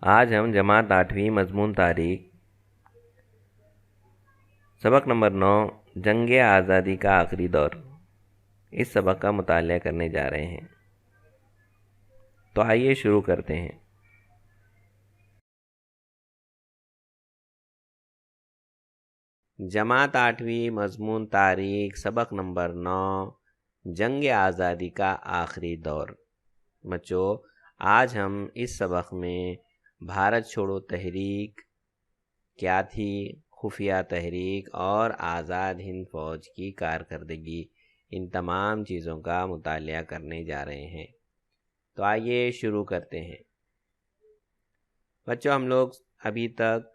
آج ہم جماعت 8ویں مضمون تاریخ سبق نمبر 9 جنگ آزادی کا آخری دور اس سبق کا مطالعہ کرنے جا رہے ہیں۔ تو آئیے شروع کرتے ہیں۔ جماعت 8ویں مضمون تاریخ سبق نمبر 9 جنگ آزادی کا آخری دور۔ بچوں، آج ہم اس سبق میں بھارت چھوڑو تحریک کیا تھی، خفیہ تحریک اور آزاد ہند فوج کی کارکردگی، ان تمام چیزوں کا مطالعہ کرنے جا رہے ہیں۔ تو آئیے شروع کرتے ہیں۔ بچوں، ہم لوگ ابھی تک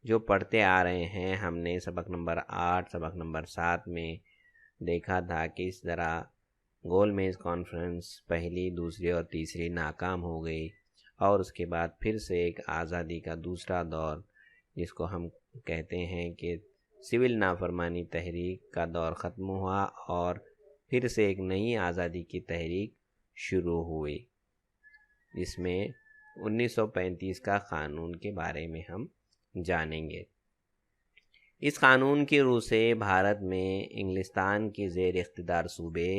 جو پڑھتے آ رہے ہیں، ہم نے سبق نمبر 8 سبق نمبر 7 میں دیکھا تھا کہ اس طرح گول میز کانفرنس پہلی، دوسری اور تیسری ناکام ہو گئی، اور اس کے بعد پھر سے ایک آزادی کا دوسرا دور، جس کو ہم کہتے ہیں کہ سول نافرمانی تحریک کا دور ختم ہوا، اور پھر سے ایک نئی آزادی کی تحریک شروع ہوئی، جس میں 1935 کا قانون کے بارے میں ہم جانیں گے۔ اس قانون کی روح سے بھارت میں انگلستان کے زیر اقتدار صوبے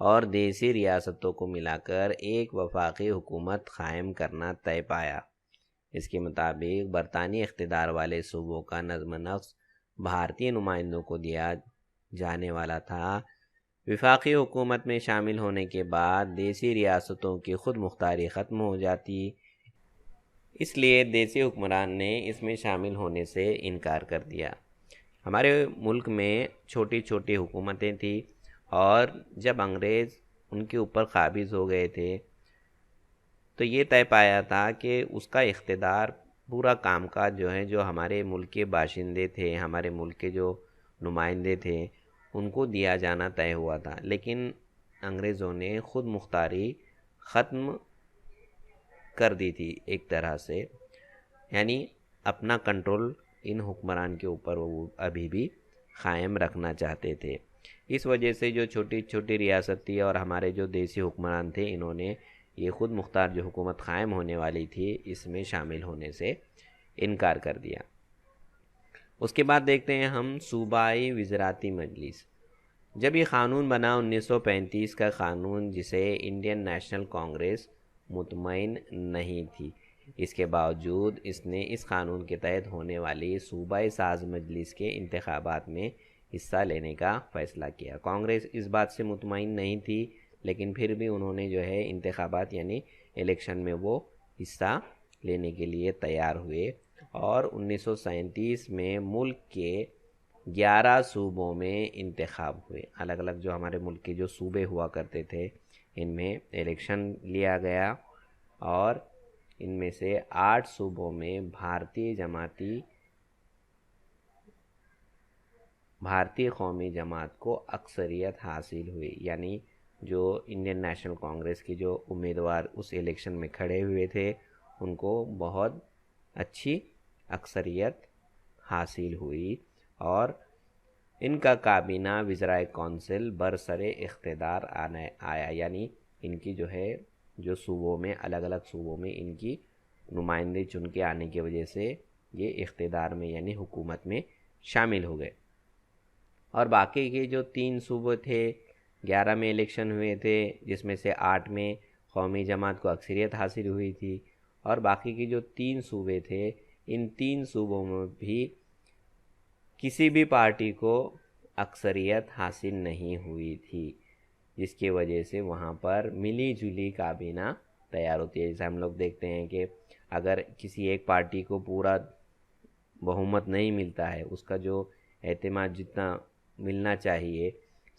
اور دیسی ریاستوں کو ملا کر ایک وفاقی حکومت قائم کرنا طے پایا۔ اس کے مطابق برطانوی اقتدار والے صوبوں کا نظم و نسق بھارتی نمائندوں کو دیا جانے والا تھا۔ وفاقی حکومت میں شامل ہونے کے بعد دیسی ریاستوں کی خود مختاری ختم ہو جاتی، اس لیے دیسی حکمران نے اس میں شامل ہونے سے انکار کر دیا۔ ہمارے ملک میں چھوٹی چھوٹی حکومتیں تھیں، اور جب انگریز ان کے اوپر قابض ہو گئے تھے تو یہ طے پایا تھا کہ اس کا اقتدار، پورا کام کاج جو ہمارے ملک کے باشندے تھے، ہمارے ملک کے جو نمائندے تھے، ان کو دیا جانا طے ہوا تھا۔ لیکن انگریزوں نے خود مختاری ختم کر دی تھی ایک طرح سے، یعنی اپنا کنٹرول ان حکمران کے اوپر وہ ابھی بھی قائم رکھنا چاہتے تھے۔ اس وجہ سے جو چھوٹی چھوٹی ریاست تھی اور ہمارے جو دیسی حکمران تھے، انہوں نے یہ خود مختار جو حکومت قائم ہونے والی تھی، اس میں شامل ہونے سے انکار کر دیا۔ اس کے بعد دیکھتے ہیں ہم صوبائی وزاراتی مجلس۔ جب یہ قانون بنا 1935 کا قانون، جسے انڈین نیشنل کانگریس مطمئن نہیں تھی، اس کے باوجود اس نے اس قانون کے تحت ہونے والی صوبائی ساز مجلس کے انتخابات میں حصہ لینے کا فیصلہ کیا۔ کانگریس اس بات سے مطمئن نہیں تھی، لیکن پھر بھی انہوں نے انتخابات یعنی الیکشن میں وہ حصہ لینے کے لیے تیار ہوئے، اور 1937 میں ملک کے 11 صوبوں میں انتخاب ہوئے۔ الگ الگ جو ہمارے ملک کے جو صوبے ہوا کرتے تھے، ان میں الیکشن لیا گیا، اور ان میں سے 8 صوبوں میں بھارتی قومی جماعت کو اکثریت حاصل ہوئی، یعنی جو انڈین نیشنل کانگریس کے جو امیدوار اس الیکشن میں کھڑے ہوئے تھے، ان کو بہت اچھی اکثریت حاصل ہوئی، اور ان کا کابینہ وزرائے کونسل برسر اقتدار آیا، یعنی ان کی جو صوبوں میں، الگ الگ صوبوں میں ان کی نمائندے چن کے آنے کی وجہ سے یہ اقتدار میں یعنی حکومت میں شامل ہو گئے۔ اور باقی کے جو 3 صوبے تھے، 11 میں الیکشن ہوئے تھے، جس میں سے 8 میں قومی جماعت کو اکثریت حاصل ہوئی تھی، اور باقی کے جو 3 صوبے تھے، ان 3 صوبوں میں بھی کسی بھی پارٹی کو اکثریت حاصل نہیں ہوئی تھی، جس کی وجہ سے وہاں پر ملی جلی کابینہ تیار ہوتی ہے۔ جیسے ہم لوگ دیکھتے ہیں کہ اگر کسی ایک پارٹی کو پورا بہومت نہیں ملتا ہے، اس کا جو اعتماد جتنا ملنا چاہیے،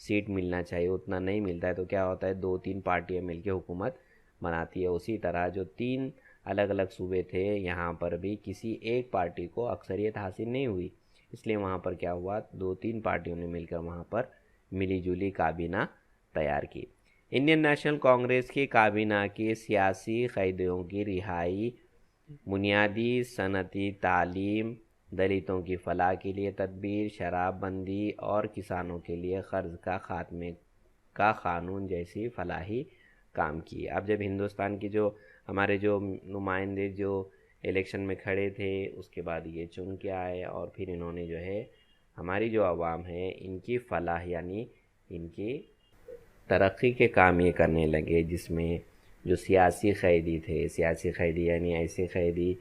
سیٹ ملنا چاہیے، اتنا نہیں ملتا ہے، تو کیا ہوتا ہے، 2-3 پارٹیاں مل کے حکومت بناتی ہے۔ اسی طرح جو 3 الگ الگ صوبے تھے، یہاں پر بھی کسی ایک پارٹی کو اکثریت حاصل نہیں ہوئی، اس لیے وہاں پر کیا ہوا، 2-3 پارٹیوں نے مل کر وہاں پر ملی جلی کابینہ تیار کی۔ انڈین نیشنل کانگریس کی کابینہ کے سیاسی قیدیوں کی رہائی، بنیادی صنعتی تعلیم، دلتوں کی فلاح کے لیے تدبیر، شراب بندی اور کسانوں کے لیے قرض کا خاتمے کا قانون جیسی فلاحی کام کیے۔ اب جب ہندوستان کی جو ہمارے جو نمائندے جو الیکشن میں کھڑے تھے، اس کے بعد یہ چن کے آئے، اور پھر انہوں نے جو ہے ہماری جو عوام ہے ان کی فلاح یعنی ان کی ترقی کے کام یہ کرنے لگے، جس میں جو سیاسی قیدی تھے، سیاسی قیدی یعنی ایسے قیدی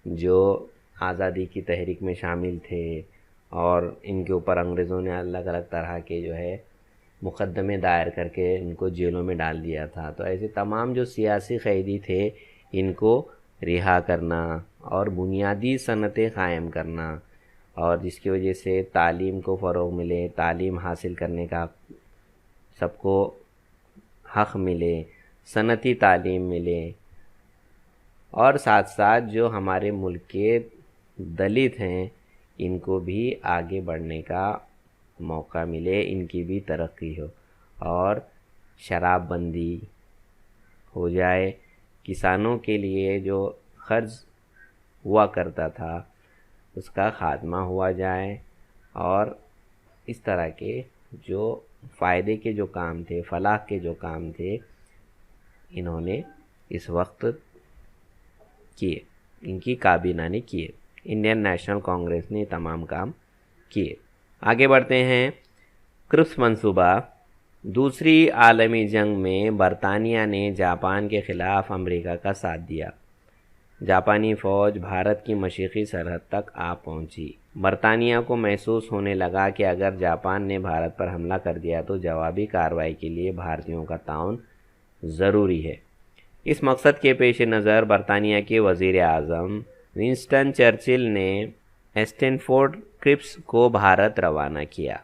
جو آزادی کی تحریک میں شامل تھے اور ان کے اوپر انگریزوں نے الگ الگ طرح کے جو ہے مقدمے دائر کر کے ان کو جیلوں میں ڈال دیا تھا، تو ایسے تمام جو سیاسی قیدی تھے ان کو رہا کرنا اور بنیادی صنعتیں قائم کرنا، اور جس کی وجہ سے تعلیم کو فروغ ملے، تعلیم حاصل کرنے کا سب کو حق ملے، صنعتی تعلیم ملے، اور ساتھ ساتھ جو ہمارے ملک کے دلت ہیں ان کو بھی آگے بڑھنے کا موقع ملے، ان کی بھی ترقی ہو، اور شراب بندی ہو جائے، کسانوں کے لیے جو قرض ہوا کرتا تھا اس کا خاتمہ ہوا جائے، اور اس طرح کے جو فائدے کے جو کام تھے، فلاح کے جو کام تھے، انہوں نے اس وقت کیے، ان کی کابینہ نے کیے، انڈین نیشنل کانگریس نے تمام کام کیے۔ آگے بڑھتے ہیں۔ کرپس منصوبہ۔ دوسری عالمی جنگ میں برطانیہ نے جاپان کے خلاف امریکہ کا ساتھ دیا۔ جاپانی فوج بھارت کی مشرقی سرحد تک آ پہنچی۔ برطانیہ کو محسوس ہونے لگا کہ اگر جاپان نے بھارت پر حملہ کر دیا تو جوابی کارروائی کے لیے بھارتیوں کا تعاون ضروری ہے۔ اس مقصد کے پیش نظر برطانیہ کے وزیر اعظم ونسٹن چرچل نے اسٹینفورڈ کرپس کو بھارت روانہ کیا۔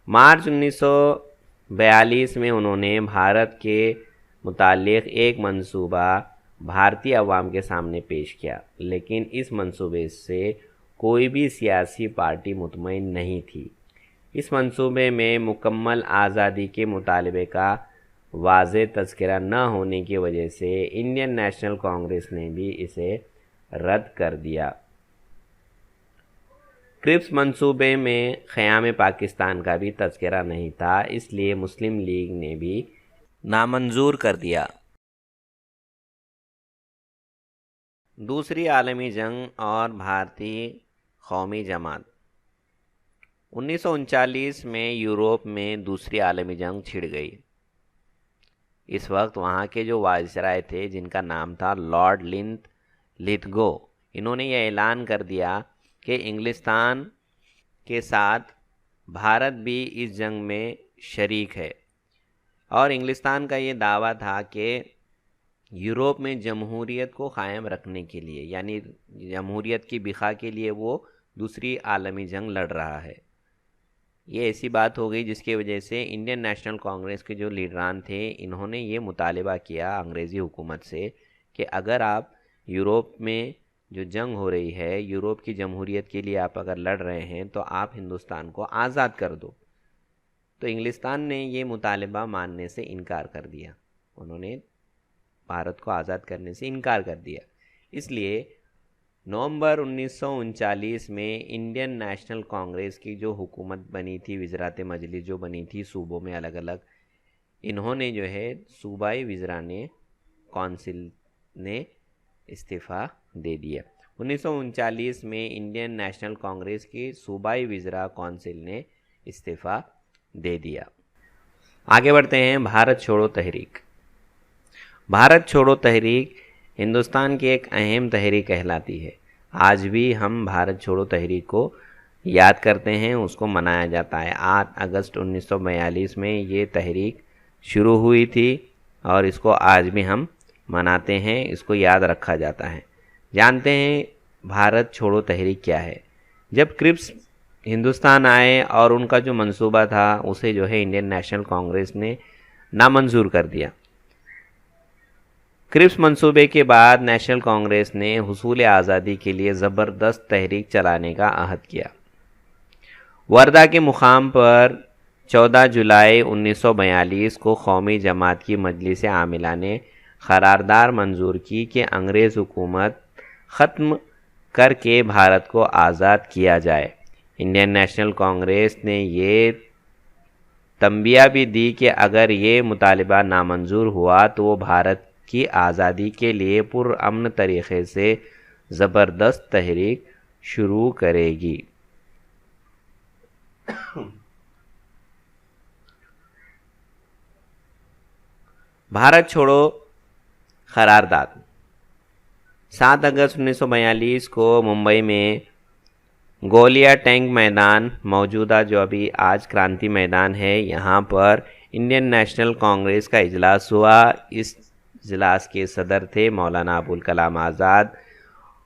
مارچ 1942 میں انہوں نے بھارت کے متعلق ایک منصوبہ بھارتی عوام کے سامنے پیش کیا، لیکن اس منصوبے سے کوئی بھی سیاسی پارٹی مطمئن نہیں تھی۔ اس منصوبے میں مکمل آزادی کے مطالبے کا واضح تذکرہ نہ ہونے کی وجہ سے انڈین نیشنل کانگریس نے بھی اسے رد کر دیا۔ کرپس منصوبے میں قیام پاکستان کا بھی تذکرہ نہیں تھا، اس لیے مسلم لیگ نے بھی نامنظور کر دیا۔ دوسری عالمی جنگ اور بھارتی قومی جماعت۔ 1939 میں یورپ میں دوسری عالمی جنگ چھڑ گئی۔ اس وقت وہاں کے جو وائسرائے تھے جن کا نام تھا لارڈ لتھگو، انہوں نے یہ اعلان کر دیا کہ انگلستان کے ساتھ بھارت بھی اس جنگ میں شریک ہے، اور انگلستان کا یہ دعویٰ تھا کہ یورپ میں جمہوریت کو قائم رکھنے کے لیے، یعنی جمہوریت کی بقا کے لیے وہ دوسری عالمی جنگ لڑ رہا ہے۔ یہ ایسی بات ہو گئی جس کی وجہ سے انڈین نیشنل کانگریس کے جو لیڈران تھے انہوں نے یہ مطالبہ کیا انگریزی حکومت سے کہ اگر آپ یورپ میں جو جنگ ہو رہی ہے، یورپ کی جمہوریت کے لیے آپ اگر لڑ رہے ہیں تو آپ ہندوستان کو آزاد کر دو۔ تو انگلستان نے یہ مطالبہ ماننے سے انکار کر دیا، انہوں نے بھارت کو آزاد کرنے سے انکار کر دیا۔ اس لیے نومبر 1939 میں انڈین نیشنل کانگریس کی جو حکومت بنی تھی، وزارت مجلس جو بنی تھی صوبوں میں الگ الگ، انہوں نے جو ہے صوبائی وزراء نے کونسل نے استعفیٰ دے دیا۔ 1939 میں انڈین نیشنل کانگریس کی صوبائی وزراء کونسل نے استعفیٰ دے دیا۔ آگے بڑھتے ہیں۔ بھارت چھوڑو تحریک۔ بھارت چھوڑو تحریک ہندوستان کی ایک اہم تحریک کہلاتی ہے۔ آج بھی ہم بھارت چھوڑو تحریک کو یاد کرتے ہیں، اس کو منایا جاتا ہے۔ 8 اگست 1942 میں یہ تحریک شروع ہوئی تھی اور اس کو آج بھی ہم مناتے ہیں، اس کو یاد رکھا جاتا ہے۔ جانتے ہیں بھارت چھوڑو تحریک کیا ہے؟ جب کرپس ہندوستان آئے اور ان کا جو منصوبہ تھا اسے جو ہے انڈین نیشنل کانگریس نے نامنظور کر دیا۔ کرپس منصوبے کے بعد نیشنل کانگریس نے حصول آزادی کے لیے زبردست تحریک چلانے کا عہد کیا۔ وردھا کے مقام پر 14 جولائی 1942 کو قومی جماعت کی مجلس عاملہ نے قرارداد منظور کی کہ انگریز حکومت ختم کر کے بھارت کو آزاد کیا جائے۔ انڈین نیشنل کانگریس نے یہ تنبیہ بھی دی کہ اگر یہ مطالبہ نامنظور ہوا تو وہ بھارت کی آزادی کے لیے پرامن طریقے سے زبردست تحریک شروع کرے گی۔ بھارت چھوڑو قرارداد۔ 7 اگست 1942 کو ممبئی میں گولیا ٹینک میدان، موجودہ جو ابھی آج کرانتی میدان ہے، یہاں پر انڈین نیشنل کانگریس کا اجلاس ہوا۔ اس اجلاس کے صدر تھے مولانا ابوالکلام آزاد،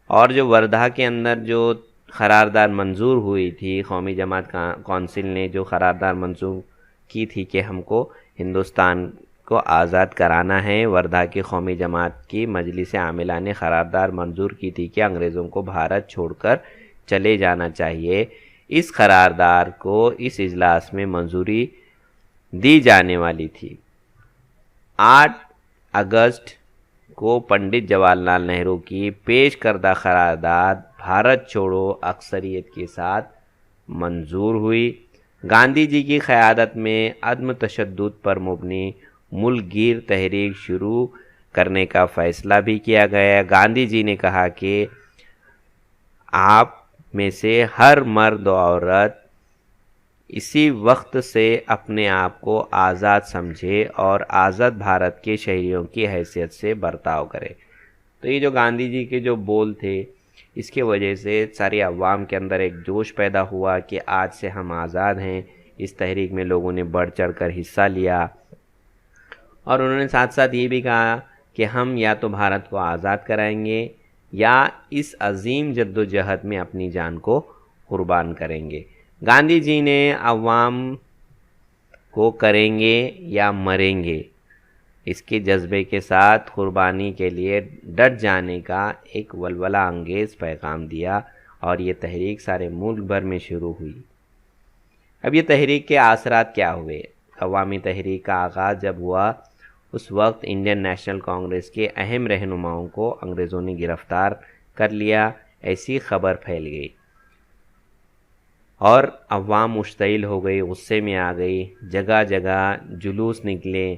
اور جو وردھا کے اندر جو قرارداد منظور ہوئی تھی، قومی جماعت کونسل نے جو قرارداد منظور کی تھی کہ ہم کو ہندوستان کو آزاد کرانا ہے، وردھا کی قومی جماعت کی مجلس عاملہ نے قرارداد منظور کی تھی کہ انگریزوں کو بھارت چھوڑ کر چلے جانا چاہیے۔ اس قرارداد کو اس اجلاس میں منظوری دی جانے والی تھی۔ 8 اگست کو پنڈت جواہر لال نہرو کی پیش کردہ قرارداد بھارت چھوڑو اکثریت کے ساتھ منظور ہوئی۔ گاندھی جی کی قیادت میں عدم تشدد پر مبنی ملک گیر تحریک شروع کرنے کا فیصلہ بھی کیا گیا۔ گاندھی جی نے کہا کہ آپ میں سے ہر مرد و عورت اسی وقت سے اپنے آپ کو آزاد سمجھے اور آزاد بھارت کے شہریوں کی حیثیت سے برتاؤ کرے۔ تو یہ جو گاندھی جی کے جو بول تھے، اس کے وجہ سے ساری عوام کے اندر ایک جوش پیدا ہوا کہ آج سے ہم آزاد ہیں۔ اس تحریک میں لوگوں نے بڑھ چڑھ کر حصہ لیا، اور انہوں نے ساتھ ساتھ یہ بھی کہا کہ ہم یا تو بھارت کو آزاد کرائیں گے یا اس عظیم جد و جہد میں اپنی جان کو قربان کریں گے۔ گاندھی جی نے عوام کو کریں گے یا مریں گے اس کے جذبے کے ساتھ قربانی کے لیے ڈٹ جانے کا ایک ولولہ انگیز پیغام دیا، اور یہ تحریک سارے ملک بھر میں شروع ہوئی۔ اب یہ تحریک کے اثرات کیا ہوئے؟ عوامی تحریک کا آغاز جب ہوا، اس وقت انڈین نیشنل کانگریس کے اہم رہنماؤں کو انگریزوں نے گرفتار کر لیا، ایسی خبر پھیل گئی اور عوام مشتعل ہو گئی، غصے میں آ گئی، جگہ جگہ جلوس نکلے،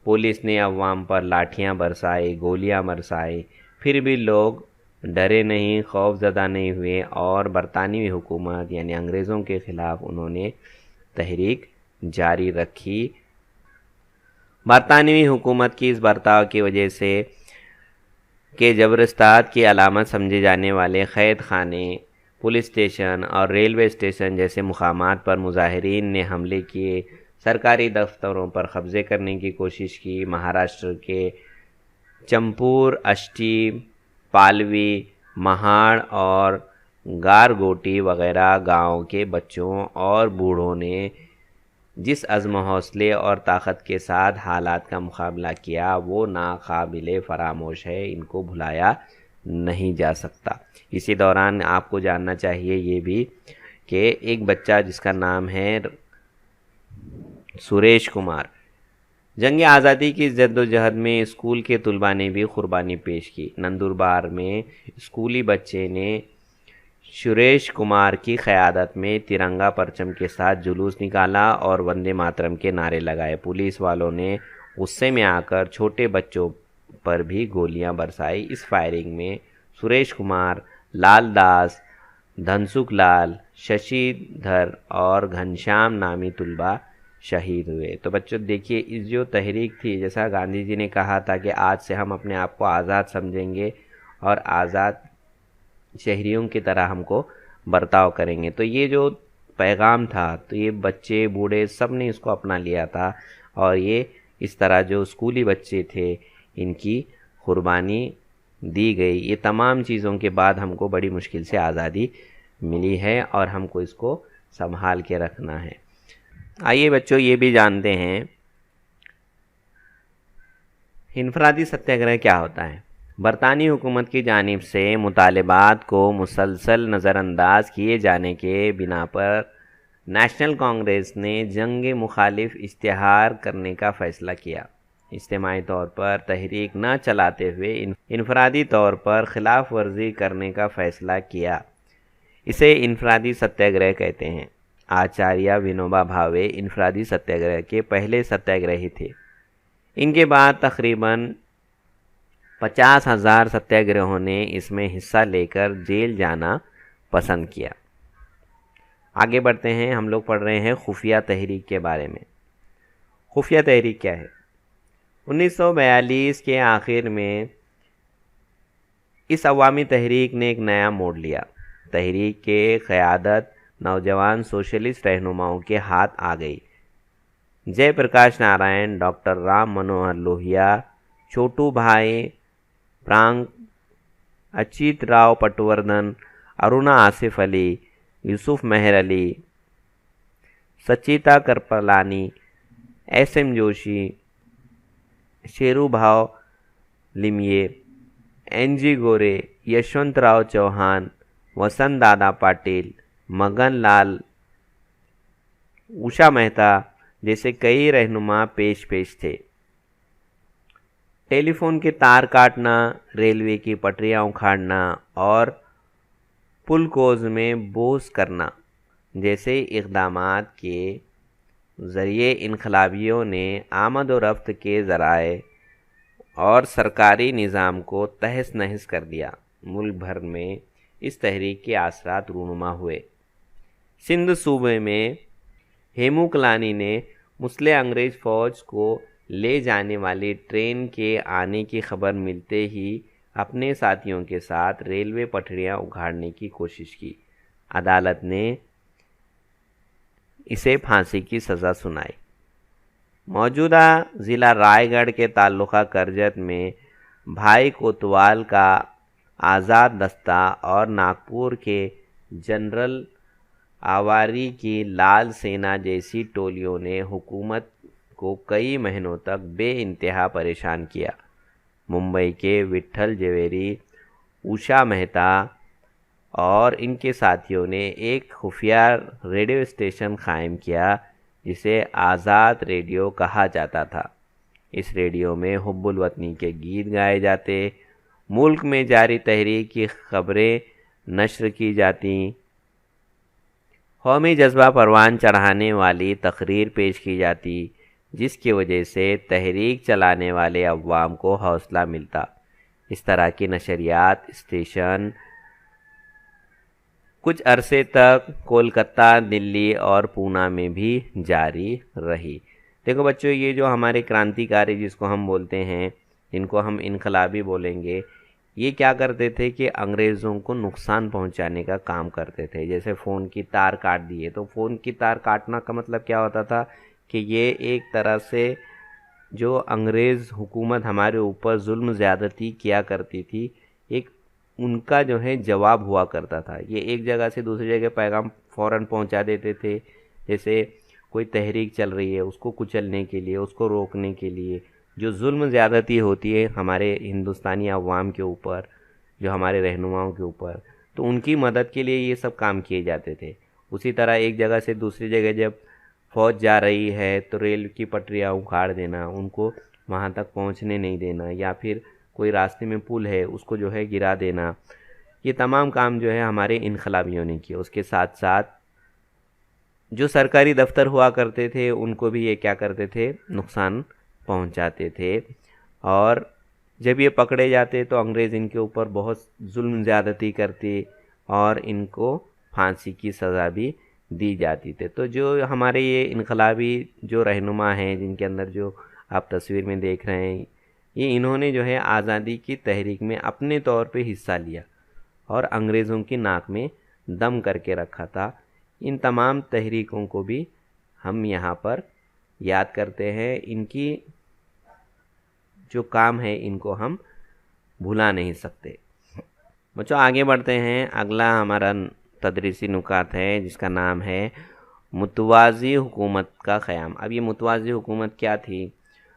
پولیس نے عوام پر لاٹھیاں برسائے، گولیاں برسائے، پھر بھی لوگ ڈرے نہیں، خوف زدہ نہیں ہوئے، اور برطانوی حکومت یعنی انگریزوں کے خلاف انہوں نے تحریک جاری رکھی۔ برطانوی حکومت کی اس برتاؤ کی وجہ سے کہ جبر استعمال کی علامت سمجھے جانے والے قید خانے، پولیس اسٹیشن اور ریلوے اسٹیشن جیسے مقامات پر مظاہرین نے حملے کیے، سرکاری دفتروں پر قبضے کرنے کی کوشش کی۔ مہاراشٹر کے چمپور، اشٹی، پالوی، مہاڑ اور گارگوٹی وغیرہ گاؤں کے بچوں اور بوڑھوں نے جس عزم و حوصلے اور طاقت کے ساتھ حالات کا مقابلہ کیا، وہ ناقابل فراموش ہے، ان کو بھلایا نہیں جا سکتا۔ اسی دوران آپ کو جاننا چاہیے یہ بھی کہ ایک بچہ جس کا نام ہے سریش کمار، جنگ آزادی کی جد و جہد میں اسکول کے طلباء نے بھی قربانی پیش کی۔ نندوربار میں اسکولی بچے نے سریش کمار کی قیادت میں ترنگا پرچم کے ساتھ جلوس نکالا اور وندے ماترم کے نعرے لگائے۔ پولیس والوں نے غصے میں آ کر چھوٹے بچوں پر بھی گولیاں برسائی۔ اس فائرنگ میں سریش کمار، لال داس، دھنسکھ لال، ششی دھر اور گھنشیام نامی طلباء شہید ہوئے۔ تو بچوں دیکھیے، اس جو تحریک تھی، جیسا گاندھی جی نے کہا تھا کہ آج سے ہم اپنے آپ کو آزاد سمجھیں گے اور آزاد شہریوں کی طرح ہم کو برتاؤ کریں گے، تو یہ جو پیغام تھا، تو یہ بچے بوڑھے سب نے اس کو اپنا لیا تھا، اور یہ اس طرح جو اسکولی بچے تھے ان کی قربانی دی گئی۔ یہ تمام چیزوں کے بعد ہم کو بڑی مشکل سے آزادی ملی ہے، اور ہم کو اس کو سنبھال کے رکھنا ہے۔ آئیے بچوں یہ بھی جانتے ہیں انفرادی ستیہ گرہ کیا ہوتا ہے۔ برطانوی حکومت کی جانب سے مطالبات کو مسلسل نظر انداز کیے جانے کے بنا پر نیشنل کانگریس نے جنگ مخالف اشتہار کرنے کا فیصلہ کیا۔ اجتماعی طور پر تحریک نہ چلاتے ہوئے انفرادی طور پر خلاف ورزی کرنے کا فیصلہ کیا۔ اسے انفرادی ستیہ گرہ کہتے ہیں۔ آچاریہ ونوبا بھاوے انفرادی ستیہ گرہ کے پہلے ستیہ گرہی تھے۔ ان کے بعد تقریباً 50,000 ستیاگرہوں نے اس میں حصہ لے کر جیل جانا پسند کیا۔ آگے بڑھتے ہیں، ہم لوگ پڑھ رہے ہیں خفیہ تحریک کے بارے میں۔ خفیہ تحریک کیا ہے؟ 1942 کے آخر میں اس عوامی تحریک نے ایک نیا موڑ لیا۔ تحریک کے قیادت نوجوان سوشلسٹ رہنماؤں کے ہاتھ آ گئی۔ جے پرکاش نارائن، ڈاکٹر رام منوہر لوہیا، چھوٹو بھائی پرانگ، اچیت راؤ پٹوردھن، ارونا آصف علی، یوسف مہر علی، سچیتا کرپلانی، ایس ایم جوشی، شیرو بھاؤ لیمیے، این جی گورے، یشونت راؤ چوہان، وسنت دادا پاٹل، مگن لال، اوشا مہتا جیسے کئی رہنما پیش تھے۔ ٹیلی فون کے تار کاٹنا، ریلوے کی پٹریاں اکھاڑنا اور پلکوز میں بوس کرنا جیسے اقدامات کے ذریعے انقلابیوں نے آمد و رفت کے ذرائع اور سرکاری نظام کو تہس نہس کر دیا۔ ملک بھر میں اس تحریک کے اثرات رونما ہوئے۔ سندھ صوبے میں ہیمو کلانی نے مسلح انگریز فوج کو لے جانے والی ٹرین کے آنے کی خبر ملتے ہی اپنے ساتھیوں کے ساتھ ریلوے پٹریاں اکھاڑنے کی کوشش کی۔ عدالت نے اسے پھانسی کی سزا سنائی۔ موجودہ ضلع رائے گڑھ کے تعلقہ کرجت میں بھائی کوتوال کا آزاد دستہ اور ناگپور کے جنرل آواری کی لال سینا جیسی ٹولیوں نے حکومت کو کئی مہینوں تک بے انتہا پریشان کیا۔ ممبئی کے وٹھل جویری، اوشا مہتا اور ان کے ساتھیوں نے ایک خفیہ ریڈیو اسٹیشن قائم کیا جسے آزاد ریڈیو کہا جاتا تھا۔ اس ریڈیو میں حب الوطنی کے گیت گائے جاتے، ملک میں جاری تحریک کی خبریں نشر کی جاتیں، قومی جذبہ پروان چڑھانے والی تقریر پیش کی جاتی، جس کی وجہ سے تحریک چلانے والے عوام کو حوصلہ ملتا۔ اس طرح کی نشریات اسٹیشن کچھ عرصے تک کولکتہ، دلی اور پونا میں بھی جاری رہی۔ دیکھو بچوں، یہ جو ہمارے کرانتیکاری جس کو ہم بولتے ہیں، جن کو ہم انقلابی بولیں گے، یہ کیا کرتے تھے کہ انگریزوں کو نقصان پہنچانے کا کام کرتے تھے۔ جیسے فون کی تار کاٹ دیے، تو فون کی تار کاٹنا کا مطلب کیا ہوتا تھا کہ یہ ایک طرح سے جو انگریز حکومت ہمارے اوپر ظلم زیادتی کیا کرتی تھی، ایک ان کا جو ہے جواب ہوا کرتا تھا۔ یہ ایک جگہ سے دوسری جگہ پیغام فوراً پہنچا دیتے تھے۔ جیسے کوئی تحریک چل رہی ہے، اس کو کچلنے کے لیے، اس کو روکنے کے لیے، جو ظلم زیادتی ہوتی ہے ہمارے ہندوستانی عوام کے اوپر، جو ہمارے رہنماؤں کے اوپر، تو ان کی مدد کے لیے یہ سب کام کیے جاتے تھے۔ اسی طرح ایک جگہ سے دوسری جگہ جب فوج جا رہی ہے تو ریل کی پٹریاں اکھاڑ دینا، ان کو وہاں تک پہنچنے نہیں دینا، یا پھر کوئی راستے میں پل ہے اس کو جو ہے گرا دینا، یہ تمام کام جو ہے ہمارے انقلابیوں نے کیے۔ اس کے ساتھ ساتھ جو سرکاری دفتر ہوا کرتے تھے ان کو بھی یہ کیا کرتے تھے، نقصان پہنچاتے تھے، اور جب یہ پکڑے جاتے تو انگریز ان کے اوپر بہت ظلم زیادتی کرتے اور ان کو پھانسی کی سزا بھی دی جاتی تھی۔ تو جو ہمارے یہ انقلابی جو رہنما ہیں، جن کے اندر جو آپ تصویر میں دیکھ رہے ہیں، یہ انہوں نے جو ہے آزادی کی تحریک میں اپنے طور پہ حصہ لیا اور انگریزوں کی ناک میں دم کر کے رکھا تھا۔ ان تمام تحریکوں کو بھی ہم یہاں پر یاد کرتے ہیں، ان کی جو کام ہے ان کو ہم بھلا نہیں سکتے۔ بچوں آگے بڑھتے ہیں، اگلا ہمارا تدریسی نکات ہے جس کا نام ہے متوازی حکومت کا قیام۔ اب یہ متوازی حکومت کیا تھی؟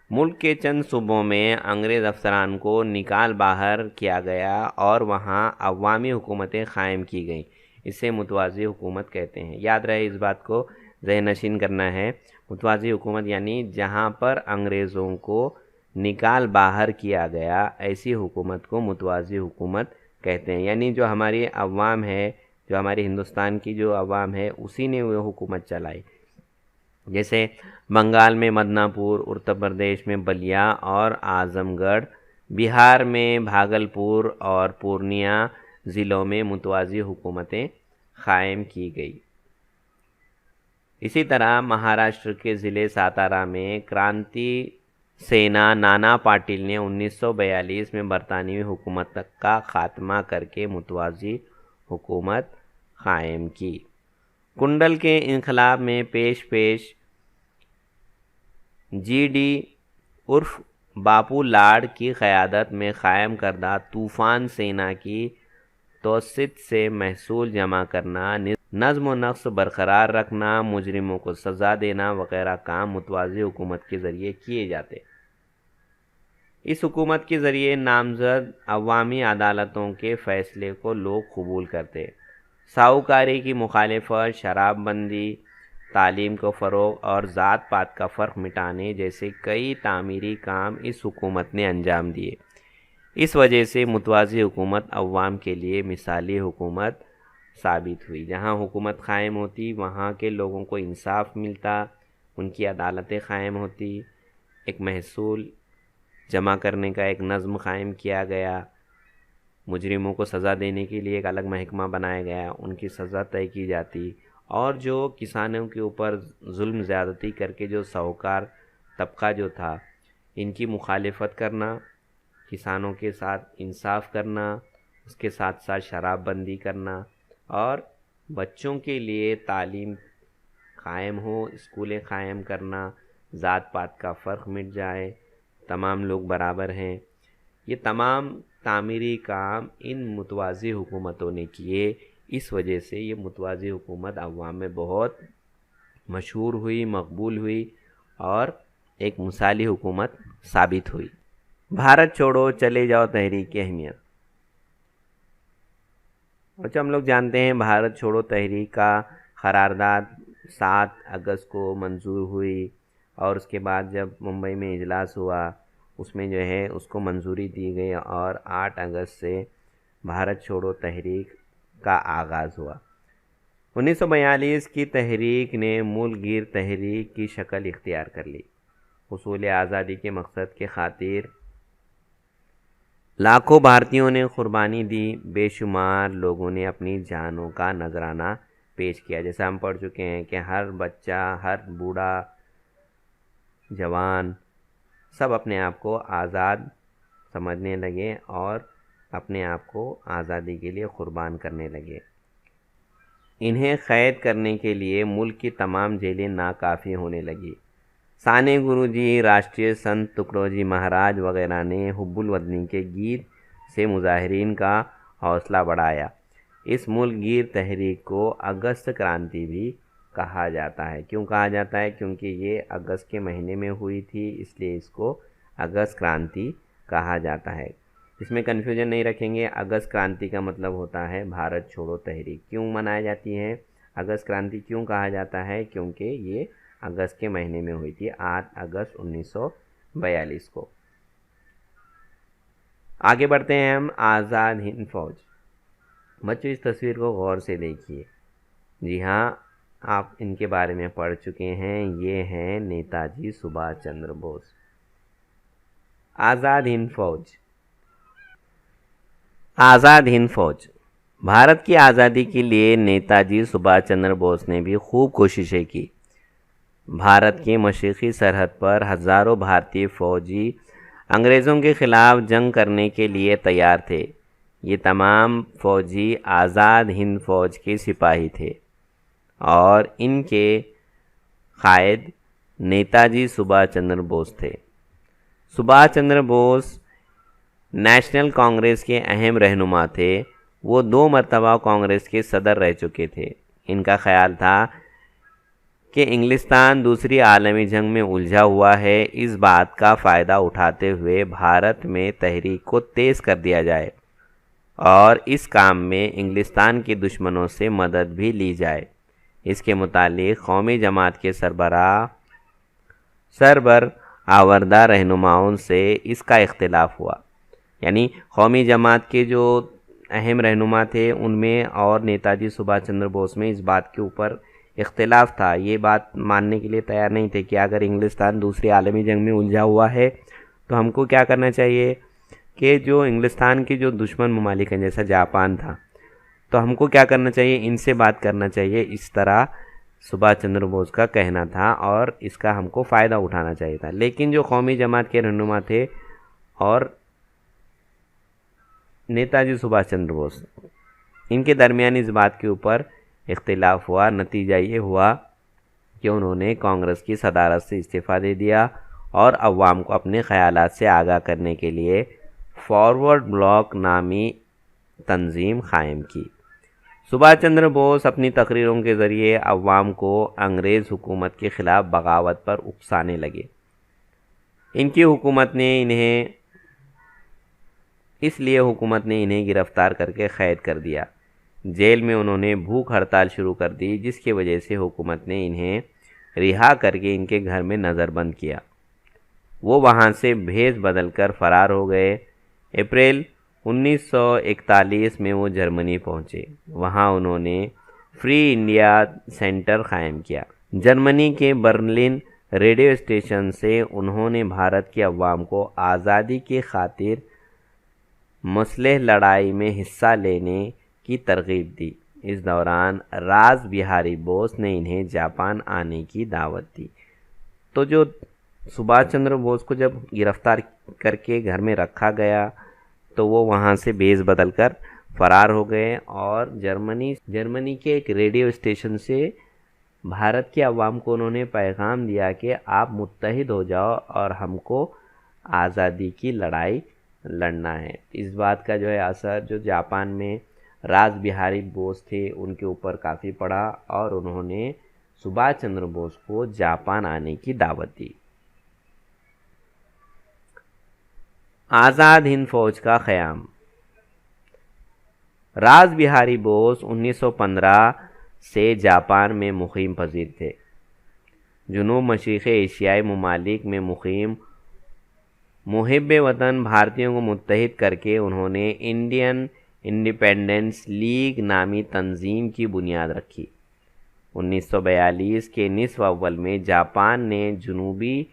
ملک کے چند صوبوں میں انگریز افسران کو نکال باہر کیا گیا اور وہاں عوامی حکومتیں قائم کی گئیں، اسے متوازی حکومت کہتے ہیں۔ یاد رہے، اس بات کو ذہن نشین کرنا ہے۔ متوازی حکومت یعنی جہاں پر انگریزوں کو نکال باہر کیا گیا، ایسی حکومت کو متوازی حکومت کہتے ہیں۔ یعنی جو ہماری عوام ہے، جو ہماری ہندوستان کی جو عوام ہے، اسی نے وہ حکومت چلائی۔ جیسے بنگال میں مدنا پور، اتر پردیش میں بلیا اور اعظم گڑھ، بہار میں بھاگلپور اور پورنیہ ضلعوں میں متوازی حکومتیں قائم کی گئی۔ اسی طرح مہاراشٹر کے ضلع ساتارا میں کرانتی سینا نانا پاٹل نے 1942 میں برطانوی حکومت کا خاتمہ کر کے متوازی حکومت قائم کی۔ کنڈل کے انقلاب میں پیش جی ڈی عرف باپو لاڈ کی قیادت میں قائم کردہ طوفان سینا کی توسط سے محصول جمع کرنا، نظم و نسق برقرار رکھنا، مجرموں کو سزا دینا وغیرہ کام متوازی حکومت کے ذریعے کیے جاتے۔ اس حکومت کے ذریعے نامزد عوامی عدالتوں کے فیصلے کو لوگ قبول کرتے۔ ساہوکاری کی مخالفت، شراب بندی، تعلیم کو فروغ اور ذات پات کا فرق مٹانے جیسے کئی تعمیری کام اس حکومت نے انجام دیے۔ اس وجہ سے متوازی حکومت عوام کے لیے مثالی حکومت ثابت ہوئی۔ جہاں حکومت قائم ہوتی وہاں کے لوگوں کو انصاف ملتا، ان کی عدالتیں قائم ہوتی، ایک محصول جمع کرنے کا ایک نظم قائم کیا گیا، مجرموں کو سزا دینے کے لیے ایک الگ محکمہ بنایا گیا، ان کی سزا طے کی جاتی، اور جو کسانوں کے اوپر ظلم زیادتی کر کے جو ساہوکار طبقہ جو تھا ان کی مخالفت کرنا، کسانوں کے ساتھ انصاف کرنا، اس کے ساتھ ساتھ شراب بندی کرنا، اور بچوں کے لیے تعلیم قائم ہو، اسکولیں قائم کرنا، ذات پات کا فرق مٹ جائے، تمام لوگ برابر ہیں۔ یہ تمام تعمیری کام ان متوازی حکومتوں نے کیے۔ اس وجہ سے یہ متوازی حکومت عوام میں بہت مشہور ہوئی، مقبول ہوئی اور ایک مثالی حکومت ثابت ہوئی۔ بھارت چھوڑو چلے جاؤ تحریک کی اہمیت۔ اچھا، ہم لوگ جانتے ہیں بھارت چھوڑو تحریک کا قرارداد 7 اگست کو منظور ہوئی، اور اس کے بعد جب ممبئی میں اجلاس ہوا اس میں جو ہے اس کو منظوری دی گئی، اور 8 اگست سے بھارت چھوڑو تحریک کا آغاز ہوا۔ 1942 کی تحریک نے ملک گیر تحریک کی شکل اختیار کر لی۔ حصول آزادی کے مقصد کے خاطر لاکھوں بھارتیوں نے قربانی دی، بے شمار لوگوں نے اپنی جانوں کا نذرانہ پیش کیا۔ جیسا ہم پڑھ چکے ہیں کہ ہر بچہ، ہر بوڑھا، جوان سب اپنے آپ کو آزاد سمجھنے لگے اور اپنے آپ کو آزادی کے لیے قربان کرنے لگے۔ انہیں قید کرنے کے لیے ملک کی تمام جیلیں ناکافی ہونے لگی۔ سانے گرو جی، راشٹریہ سنت تکڑوجی مہاراج وغیرہ نے حب الوطنی کے گیت سے مظاہرین کا حوصلہ بڑھایا۔ اس ملک گیر تحریک کو اگست کرانتی بھی کہا جاتا ہے۔ کیوں کہا جاتا ہے؟ کیونکہ یہ اگست کے مہینے میں ہوئی تھی، اس لیے اس کو اگست کرانتی کہا جاتا ہے۔ اس میں کنفیوژن نہیں رکھیں گے۔ اگست کرانتی کا مطلب ہوتا ہے بھارت چھوڑو تحریک۔ کیوں منائی جاتی ہے اگست کرانتی؟ کیوں کہا جاتا ہے؟ کیونکہ یہ اگست کے مہینے میں ہوئی تھی، 8 اگست 1942 کو۔ آگے بڑھتے ہیں ہم۔ آزاد ہند فوج۔ بچوں اس تصویر کو غور سے دیکھیے۔ جی ہاں، آپ ان کے بارے میں پڑھ چکے ہیں۔ یہ ہیں نیتا جی سبھاش چندر بوس۔ آزاد ہند فوج۔ آزاد ہند فوج بھارت کی آزادی کے لیے نیتا جی سبھاش چندر بوس نے بھی خوب کوششیں کی۔ بھارت کے مشرقی سرحد پر ہزاروں بھارتی فوجی انگریزوں کے خلاف جنگ کرنے کے لیے تیار تھے۔ یہ تمام فوجی آزاد ہند فوج کے سپاہی تھے اور ان کے قائد نیتا جی سبھاش چندر بوس تھے۔ سبھاش چندر بوس نیشنل کانگریس کے اہم رہنما تھے۔ وہ 2 مرتبہ کانگریس کے صدر رہ چکے تھے۔ ان کا خیال تھا کہ انگلستان دوسری عالمی جنگ میں الجھا ہوا ہے، اس بات کا فائدہ اٹھاتے ہوئے بھارت میں تحریک کو تیز کر دیا جائے اور اس کام میں انگلستان کے دشمنوں سے مدد بھی لی جائے۔ اس کے متعلق قومی جماعت کے آوردہ رہنماؤں سے اس کا اختلاف ہوا۔ یعنی قومی جماعت کے جو اہم رہنما تھے ان میں اور نیتا جی سبھاش چندر بوس میں اس بات کے اوپر اختلاف تھا۔ یہ بات ماننے کے لیے تیار نہیں تھے کہ اگر انگلستان دوسری عالمی جنگ میں الجھا ہوا ہے تو ہم کو کیا کرنا چاہیے؟ کہ جو انگلستان کے جو دشمن ممالک ہیں جیسا جاپان تھا، تو ہم کو کیا کرنا چاہیے، ان سے بات کرنا چاہیے، اس طرح سبھاش چندر بوس کا کہنا تھا اور اس کا ہم کو فائدہ اٹھانا چاہیے تھا۔ لیکن جو قومی جماعت کے رہنما تھے اور نیتا جی سبھاش چندر بوس، ان کے درمیان اس بات کے اوپر اختلاف ہوا۔ نتیجہ یہ ہوا کہ انہوں نے کانگریس کی صدارت سے استعفیٰ دے دیا اور عوام کو اپنے خیالات سے آگاہ کرنے کے لیے فارورڈ بلاک نامی تنظیم قائم کی۔ سبھاش چندر بوس اپنی تقریروں کے ذریعے عوام کو انگریز حکومت کے خلاف بغاوت پر اکسانے لگے۔ ان کی حکومت نے انہیں گرفتار کر کے قید کر دیا۔ جیل میں انہوں نے بھوک ہڑتال شروع کر دی، جس کی وجہ سے حکومت نے انہیں رہا کر کے ان کے گھر میں نظر بند کیا۔ وہ وہاں سے بھیس بدل کر فرار ہو گئے۔ اپریل 1941 میں وہ جرمنی پہنچے۔ وہاں انہوں نے فری انڈیا سینٹر قائم کیا۔ جرمنی کے برلن ریڈیو اسٹیشن سے انہوں نے بھارت کے عوام کو آزادی کی خاطر مسلح لڑائی میں حصہ لینے کی ترغیب دی۔ اس دوران راس بہاری بوس نے انہیں جاپان آنے کی دعوت دی۔ تو جو سبھاش چندر بوس کو جب گرفتار کر کے گھر میں رکھا گیا تو وہ وہاں سے بیس بدل کر فرار ہو گئے اور جرمنی کے ایک ریڈیو اسٹیشن سے بھارت کے عوام کو انہوں نے پیغام دیا کہ آپ متحد ہو جاؤ اور ہم کو آزادی کی لڑائی لڑنا ہے۔ اس بات کا جو ہے اثر جو جاپان میں راس بہاری بوس تھے ان کے اوپر کافی پڑا اور انہوں نے سبھاش چندر بوس کو جاپان آنے کی دعوت دی۔ آزاد ہند فوج کا قیام۔ راس بہاری بوس 1915 سے جاپان میں مقیم پذیر تھے۔ جنوب مشرقی ایشیائی ممالک میں مقیم محب وطن بھارتیوں کو متحد کر کے انہوں نے انڈین انڈیپینڈنس لیگ نامی تنظیم کی بنیاد رکھی۔ 1942 کے نصف اول میں جاپان نے جنوبی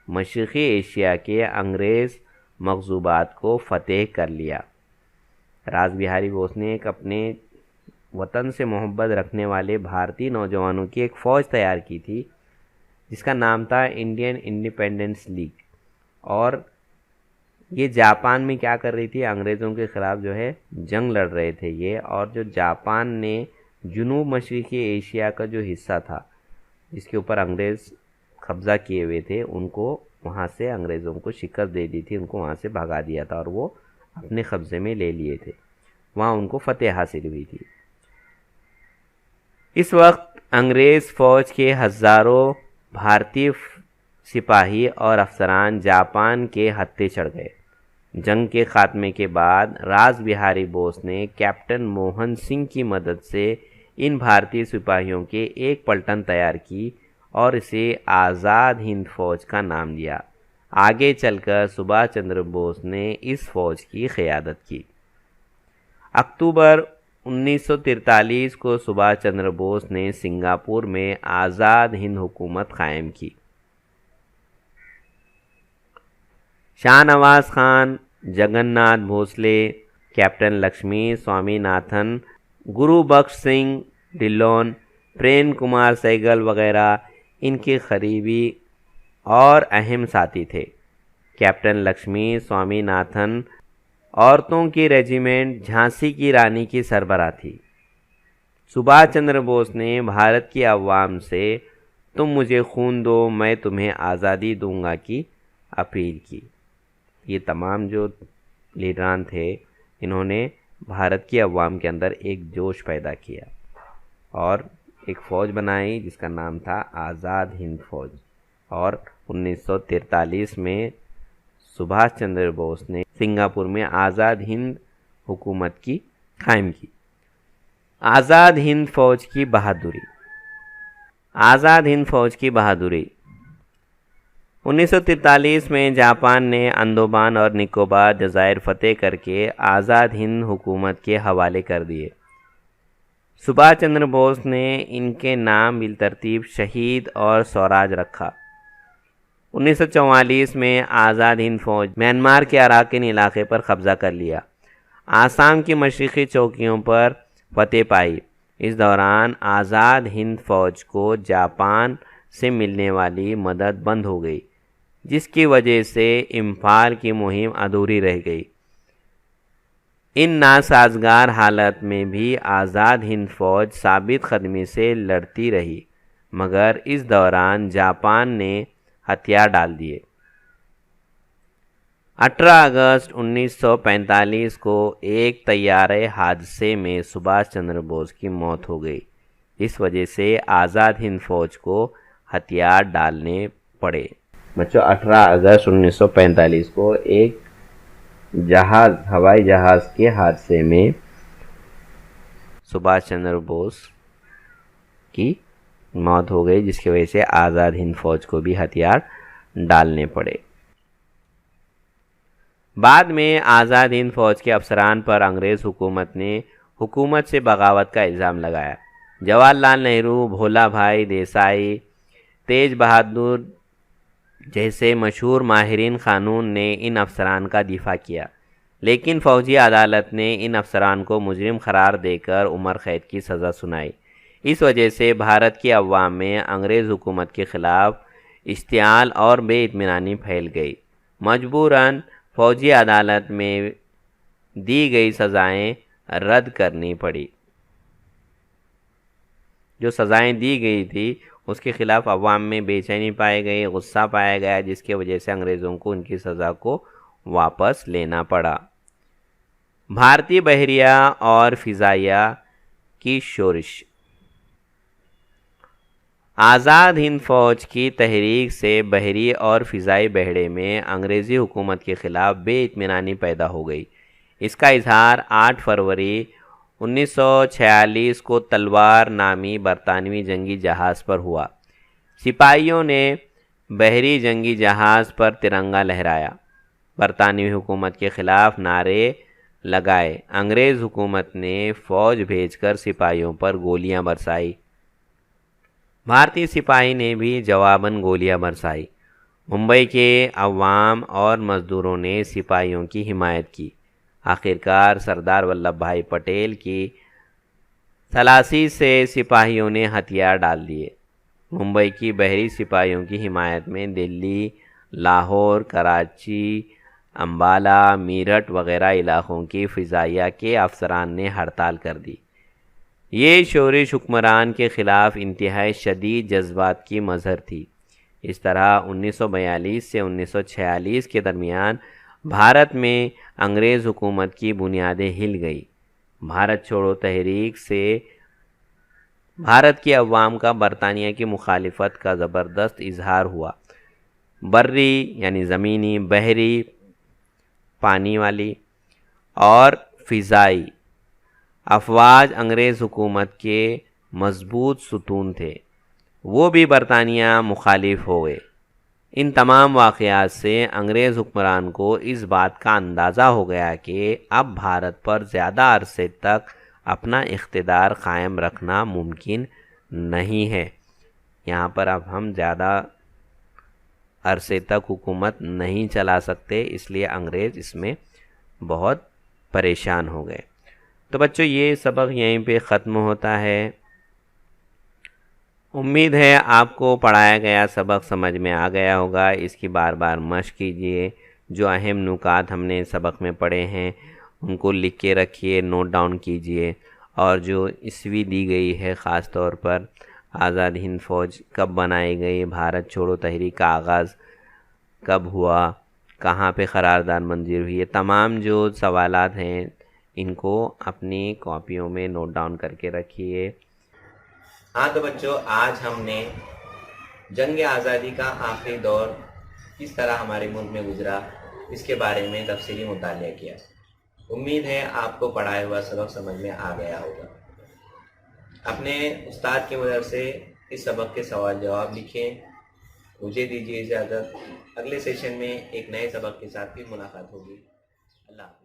مشرقی ایشیا کے انگریز مغصوبات کو فتح کر لیا۔ راس بہاری بوس نے اپنے وطن سے محبت رکھنے والے بھارتی نوجوانوں کی ایک فوج تیار کی تھی جس کا نام تھا انڈین انڈیپینڈنس لیگ، اور یہ جاپان میں کیا کر رہی تھی، انگریزوں کے خلاف جو ہے جنگ لڑ رہے تھے یہ، اور جو جاپان نے جنوب مشرقی ایشیا کا جو حصہ تھا جس کے اوپر انگریز قبضہ کیے ہوئے تھے ان کو وہاں سے انگریزوں کو شکست دے دی تھی، ان کو وہاں سے بھگا دیا تھا اور وہ اپنے قبضے میں لے لیے تھے، وہاں ان کو فتح حاصل ہوئی تھی۔ اس وقت انگریز فوج کے ہزاروں بھارتی سپاہی اور افسران جاپان کے ہتھے چڑھ گئے۔ جنگ کے خاتمے کے بعد راس بہاری بوس نے کیپٹن موہن سنگھ کی مدد سے ان بھارتی سپاہیوں کے ایک پلٹن تیار کی اور اسے آزاد ہند فوج کا نام دیا۔ آگے چل کر سبھاش چندر بوس نے اس فوج کی قیادت کی۔ اکتوبر 1943 کو سبھاش چندر بوس نے سنگاپور میں آزاد ہند حکومت قائم کی۔ شاہ نواز خان، جگن ناتھ بھوسلے، کیپٹن لکشمی سوامی ناتھن، گرو بخش سنگھ ڈھلون، پریم کمار سہگل وغیرہ ان کے قریبی اور اہم ساتھی تھے۔ کیپٹن لکشمی سوامی ناتھن عورتوں کی ریجیمنٹ جھانسی کی رانی کی سربراہ تھی۔ سبھاش چندر بوس نے بھارت کی عوام سے تم مجھے خون دو میں تمہیں آزادی دوں گا کی اپیل کی۔ یہ تمام جو لیڈران تھے انہوں نے بھارت کی عوام کے اندر ایک جوش پیدا کیا اور ایک فوج بنائی جس کا نام تھا آزاد ہند فوج، اور 1943 میں سبھاش چندر بوس نے سنگاپور میں آزاد ہند حکومت کی قائم کی۔ آزاد ہند فوج کی بہادری۔ آزاد ہند فوج کی بہادری 1943 میں جاپان نے اندومان اور نکوبار جزائر فتح کر کے آزاد ہند حکومت کے حوالے کر دیے۔ سبھاش چندر بوس، 1943 میں جاپان نے اندومان اور نکوبار جزائر فتح کر کے آزاد ہند حکومت کے حوالے کر دیے۔ سبھاش چندر بوس نے ان کے نام بالترتیب شہید اور سوراج رکھا۔ 1943 میں جاپان نے اندومان اور نکوبار جزائر فتح کر کے آزاد ہند حکومت کے حوالے کر دیے۔ سبھاش چندر بوس نے 1944 میں آزاد ہند فوج میانمار کے اراکین علاقے پر قبضہ کر لیا، آسام کی مشرقی چوکیوں پر فتح پائی۔ اس دوران آزاد ہند فوج کو جاپان سے ملنے والی مدد بند ہو گئی، جس کی وجہ سے امپھال کی مہم ادھوری رہ گئی۔ ان ناسازگار حالت میں بھی آزاد ہند فوج ثابت قدمی سے لڑتی رہی، مگر اس دوران جاپان نے ہتھیار ڈال دیے۔ 18 اگست 1945 کو ایک طیارے حادثے میں سبھاش چندر بوس کی موت ہو گئی۔ اس وجہ سے آزاد ہند فوج کو ہتھیار ڈالنے پڑے۔ بچوں 18 اگست 1945 کو ایک ہوائی جہاز کے حادثے میں سبھاش چندر بوس کی موت ہو گئی، جس کی وجہ سے آزاد ہند فوج کو بھی ہتھیار ڈالنے پڑے۔ بعد میں آزاد ہند فوج کے افسران پر انگریز حکومت نے حکومت سے بغاوت کا الزام لگایا۔ جواہر لال نہرو، بھولا بھائی دیسائی، تیج بہادر جیسے مشہور ماہرین قانون نے ان افسران کا دفاع کیا، لیکن فوجی عدالت نے ان افسران کو مجرم قرار دے کر عمر قید کی سزا سنائی۔ اس وجہ سے بھارت کی عوام میں انگریز حکومت کے خلاف اشتعال اور بے اطمینانی پھیل گئی۔ مجبوراً فوجی عدالت میں دی گئی سزائیں رد کرنی پڑی۔ جو سزائیں دی گئی تھی اس کے خلاف عوام میں بے چینی پائی گئی، غصہ پایا گیا، جس کی وجہ سے انگریزوں کو ان کی سزا کو واپس لینا پڑا۔ بھارتی بحریہ اور فضائیہ کی شورش۔ آزاد ہند فوج کی تحریک سے بحری اور فضائی بیڑے میں انگریزی حکومت کے خلاف بے اطمینانی پیدا ہو گئی۔ اس کا اظہار 8 فروری 1946 کو تلوار نامی برطانوی جنگی جہاز پر ہوا۔ سپاہیوں نے بحری جنگی جہاز پر ترنگا لہرایا، برطانوی حکومت کے خلاف نعرے لگائے۔ انگریز حکومت نے فوج بھیج کر سپاہیوں پر گولیاں برسائی۔ بھارتی سپاہی نے بھی جواباً گولیاں برسائی۔ ممبئی کے عوام اور مزدوروں نے سپاہیوں کی حمایت کی۔ آخرکار سردار ولبھ بھائی پٹیل کی تلاشی سے سپاہیوں نے ہتھیار ڈال دیے۔ ممبئی کی بحری سپاہیوں کی حمایت میں دلی، لاہور، کراچی، امبالہ، میرٹھ وغیرہ علاقوں کی فضائیہ کے افسران نے ہڑتال کر دی۔ یہ شورش حکمران کے خلاف انتہائی شدید جذبات کی مظہر تھی۔ اس طرح 1942 سے 1946 کے درمیان بھارت میں انگریز حکومت کی بنیادیں ہل گئی۔ بھارت چھوڑو تحریک سے بھارت کی عوام کا برطانیہ کی مخالفت کا زبردست اظہار ہوا۔ بری یعنی زمینی، بحری پانی والی اور فضائی افواج انگریز حکومت کے مضبوط ستون تھے، وہ بھی برطانیہ مخالف ہو گئے۔ ان تمام واقعات سے انگریز حکمران کو اس بات کا اندازہ ہو گیا کہ اب بھارت پر زیادہ عرصے تک اپنا اقتدار قائم رکھنا ممکن نہیں ہے۔ یہاں پر اب ہم زیادہ عرصے تک حکومت نہیں چلا سکتے، اس لیے انگریز اس میں بہت پریشان ہو گئے۔ تو بچوں یہ سبق یہیں پہ ختم ہوتا ہے۔ امید ہے آپ کو پڑھایا گیا سبق سمجھ میں آ گیا ہوگا۔ اس کی بار بار مشق کیجئے۔ جو اہم نکات ہم نے سبق میں پڑھے ہیں ان کو لکھ کے رکھیے، نوٹ ڈاؤن کیجئے، اور جو عیسوی دی گئی ہے خاص طور پر آزاد ہند فوج کب بنائی گئی، بھارت چھوڑو تحریک کا آغاز کب ہوا، کہاں پہ قرارداد منظور ہوئی، یہ تمام جو سوالات ہیں ان کو اپنی کاپیوں میں نوٹ ڈاؤن کر کے رکھیے۔ ہاں تو بچوں آج ہم نے جنگ آزادی کا آخری دور کس طرح ہمارے ملک میں گزرا اس کے بارے میں تفصیلی مطالعہ کیا۔ امید ہے آپ کو پڑھایا ہوا سبق سمجھ میں آ گیا ہوگا۔ اپنے استاد کی مدد سے اس سبق کے سوال جواب لکھیں۔ مجھے دیجیے اجازت، اگلے سیشن میں ایک نئے سبق کے ساتھ پھر ملاقات ہوگی۔ اللہ حافظ۔